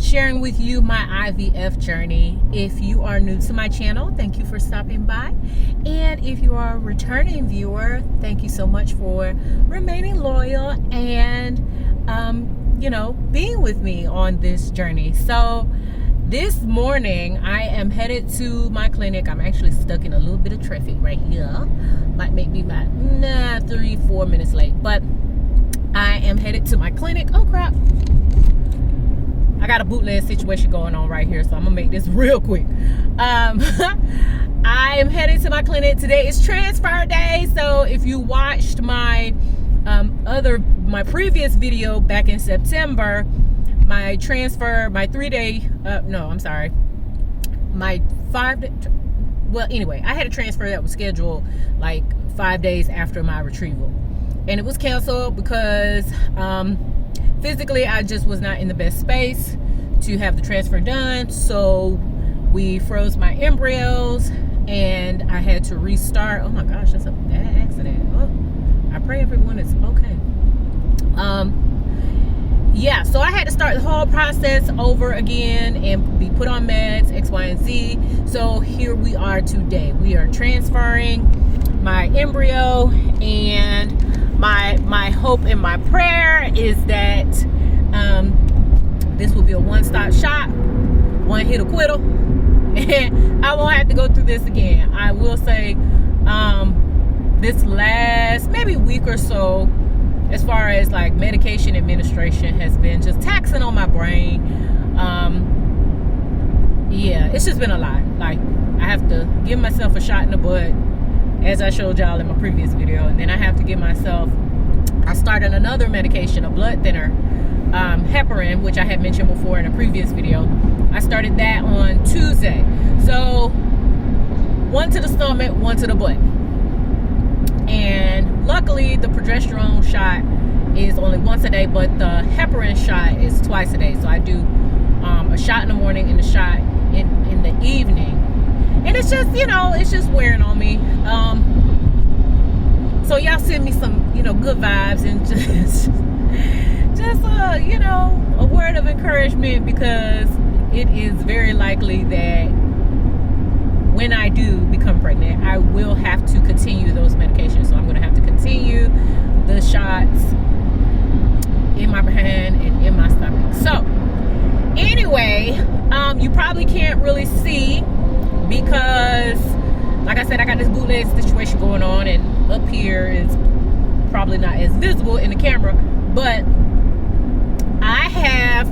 sharing with you my IVF journey. If you are new to my channel, thank you for stopping by. And if you are a returning viewer, thank you so much for remaining loyal and, being with me on this journey. So this morning, I am headed to my clinic. I'm actually stuck in a little bit of traffic right here. Might make me about 3-4 minutes late, but I am headed to my clinic. Oh crap. I got a bootleg situation going on right here, so I'm gonna make this real quick. I am headed to my clinic. Today is transfer day, so if you watched my previous video back in September, my 3-day, my 5-day, well, anyway, I had a transfer that was scheduled like 5 days after my retrieval, and it was canceled because physically I just was not in the best space to have the transfer done. So we froze my embryos and I had to restart. Oh my gosh, that's a bad accident. Oh, I pray everyone is okay. So I had to start the whole process over again and be put on meds, X, Y, and Z. So here we are today. We are transferring my embryo, and my hope and my prayer is that this will be a one-stop shop, one hit or quitter, and I won't have to go through this again. I will say this last maybe week or so, as far as like medication administration, has been just taxing on my brain. It's just been a lot. Like, I have to give myself a shot in the butt, as I showed y'all in my previous video, and then I have to give myself, I started another medication, a blood thinner, heparin, which I had mentioned before in a previous video. I started that on Tuesday. So one to the stomach, one to the butt. And luckily the progesterone shot is only once a day, but the heparin shot is twice a day. So I do a shot in the morning and a shot in the evening. And it's just, it's just wearing on me. So y'all send me some, good vibes and just a word of encouragement, because it is very likely that when I do become pregnant, I will have to continue those medications. So I'm going to have to continue the shots in my hand and in my stomach. So anyway, you probably can't really see because, like I said, I got this bootleg situation going on, and up here is probably not as visible in the camera, but I have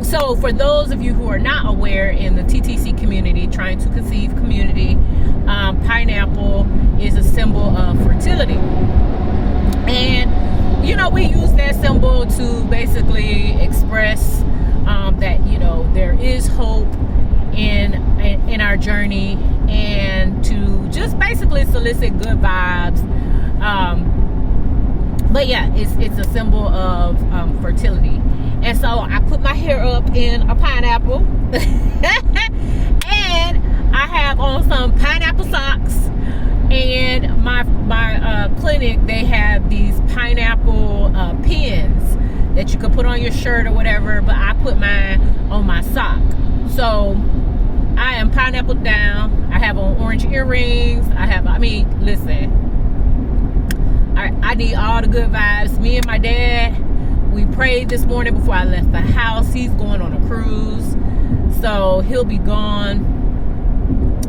so for those of you who are not aware, in the TTC community, trying to conceive community, pineapple is a symbol of fertility. And, we use that symbol to basically express that, there is hope in our journey, and to just basically solicit good vibes. But yeah, it's a symbol of fertility. And so I put my hair up in a pineapple and I have on some pineapple socks, and my clinic, they have these pineapple pins that you could put on your shirt or whatever, but I put mine on my sock. So I am pineapple down. I have on orange earrings. Listen, I need all the good vibes. Me and my dad, we prayed this morning before I left the house. He's going on a cruise, so he'll be gone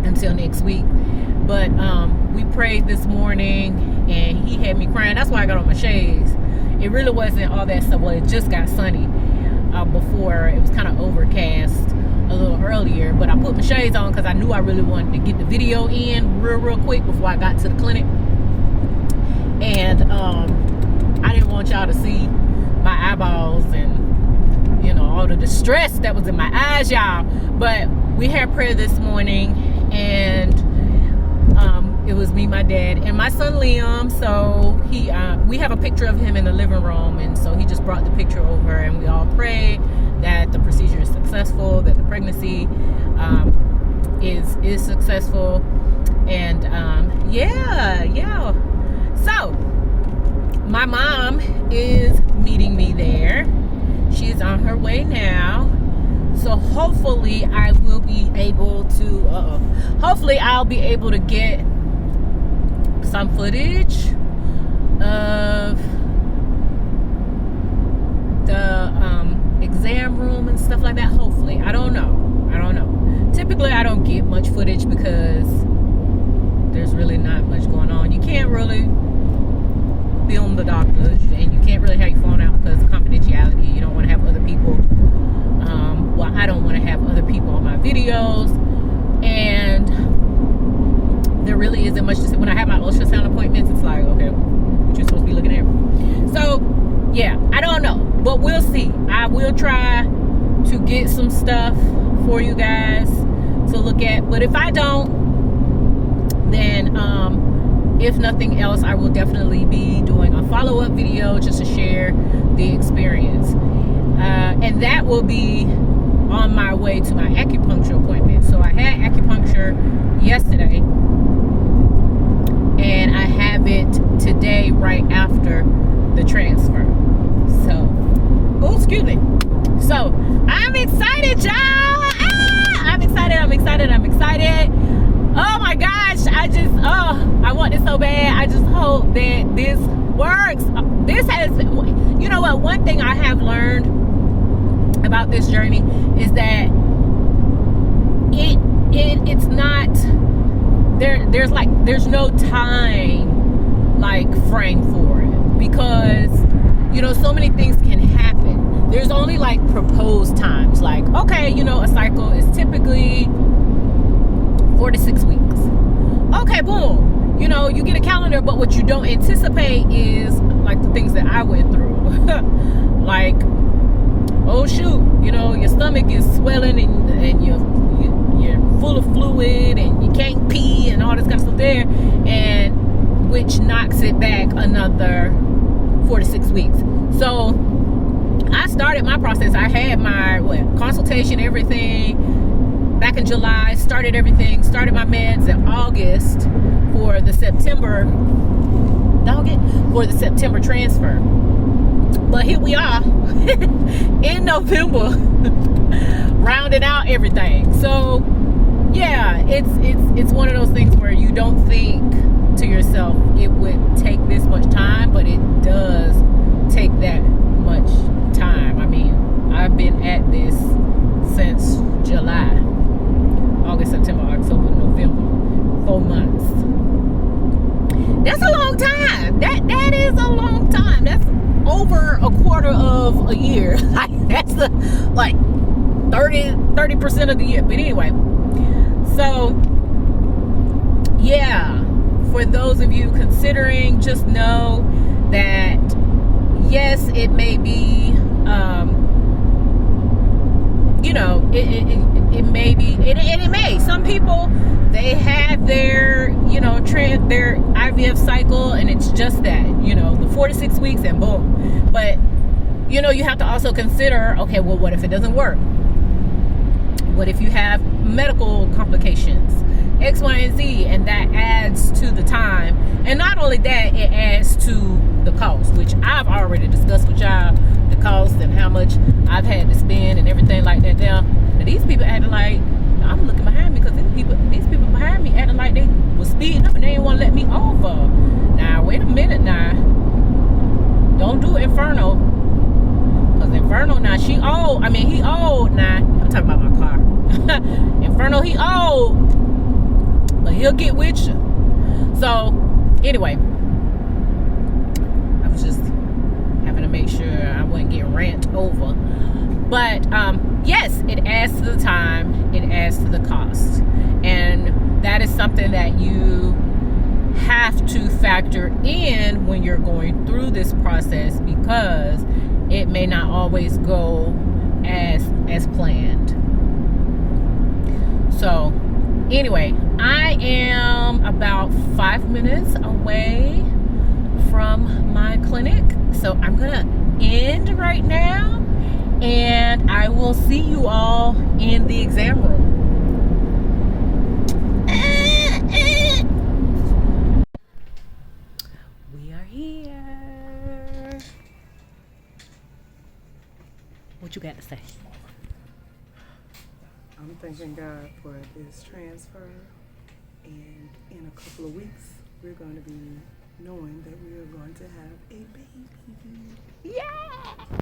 until next week. But we prayed this morning, and he had me crying. That's why I got on my shades. It really wasn't all that stuff. Well, it just got sunny before. It was kind of overcast a little earlier, but I put my shades on because I knew I really wanted to get the video in real quick before I got to the clinic. And I didn't want y'all to see my eyeballs and all the distress that was in my eyes, y'all. But we had prayer this morning, and it was me, my dad, and my son Liam. So we have a picture of him in the living room, and so he just brought the picture over, and we all prayed that the procedure is successful, that the pregnancy is successful. And so my mom is meeting me there. She's on her way now. So hopefully I will be able to hopefully I'll be able to get some footage of the exam room and stuff like that. Hopefully. I don't know. Typically I don't get much footage because there's really not much going on. You can't really film the doctors, and you can't really have your phone out because of confidentiality. You don't want to have other people well, I don't want to have other people on my videos, and there really isn't much to say. When I have my ultrasound appointments, it's like, okay, what you're supposed to be looking at. So yeah, I don't know, but we'll see. I will try to get some stuff for you guys to look at, but if I don't, then if nothing else, I will definitely be doing a follow-up video just to share the experience, and that will be on my way to my acupuncture appointment. So I had acupuncture yesterday, and I have it today right after the transfer. So, oh, excuse me. So I'm excited, y'all. I'm excited. Oh my gosh, I want this so bad. I just hope that this works. This has, you know what, one thing I have learned about this journey is that it's not there's no time like frame for it, because you know so many things can happen. There's only like proposed times, like, okay, you know, a cycle is typically 4 to 6 weeks. Okay, boom. You know, you get a calendar, but what you don't anticipate is like the things that I went through. Like, oh shoot, you know, your stomach is swelling and you're full of fluid and you can't pee and all this kind of stuff there, and which knocks it back another 4 to 6 weeks. So I started my process. I had my consultation, everything back in July, started my meds in August for the September transfer. But here we are in November, rounding out everything. So yeah, it's one of those things where you don't think to yourself it would take this much time, but it does take that much time. I mean, I've been at this since July, August, September, October, November, 4 months. That's a long time. That is a long time. That's over a quarter of a year. Like, that's like 30% of the year. But anyway, so yeah, for those of you considering, just know that yes, it may be you know, it may be, and it may. Some people, they have their, you know, their IVF cycle, and it's just that, you know, the 4 to 6 weeks and boom. But, you know, you have to also consider, okay, well, what if it doesn't work? What if you have medical complications, X, Y, and Z, and that adds to the time? And not only that, it adds to the cost, which I've already discussed with y'all, the cost and how much I've had to spend and everything like that. Now these people acting like, I'm looking behind me because these people behind me acting like they was speeding up and they didn't want to let me over. Now wait a minute now. Don't do Inferno. Because Inferno now, he old now. I'm talking about my car. Inferno, he old. But he'll get with you. So anyway, I was just having to make sure I wasn't getting rant over. But yes, it adds to the time, it adds to the cost, and that is something that you have to factor in when you're going through this process, because it may not always go as planned. So anyway, I am about 5 minutes away from my clinic, so I'm gonna end right now, and I will see you all in the exam room. We are here. What you got to say? I'm thanking God for this transfer, and in a couple of weeks, we're going to be knowing that we are going to have a baby. Yeah.